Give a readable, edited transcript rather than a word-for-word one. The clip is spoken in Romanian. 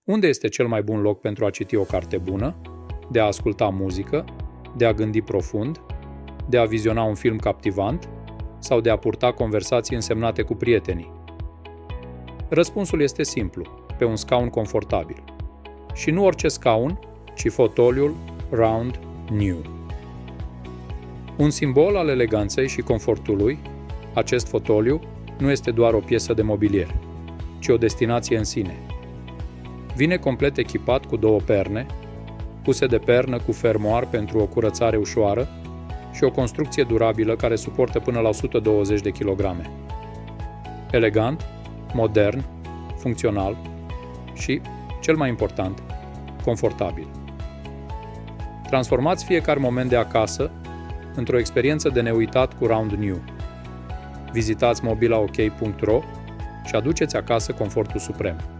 Unde este cel mai bun loc pentru a citi o carte bună, de a asculta muzică, de a gândi profund, de a viziona un film captivant sau de a purta conversații însemnate cu prietenii? Răspunsul este simplu, pe un scaun confortabil. Și nu orice scaun, ci fotoliul Round New. Un simbol al eleganței și confortului, acest fotoliu nu este doar o piesă de mobilier, ci o destinație în sine. Vine complet echipat cu două perne, puse de pernă cu fermoar pentru o curățare ușoară și o construcție durabilă care suportă până la 120 de kilograme. Elegant, modern, funcțional și, cel mai important, confortabil. Transformați fiecare moment de acasă într-o experiență de neuitat cu Round New. Vizitați mobilaok.ro și aduceți acasă confortul suprem.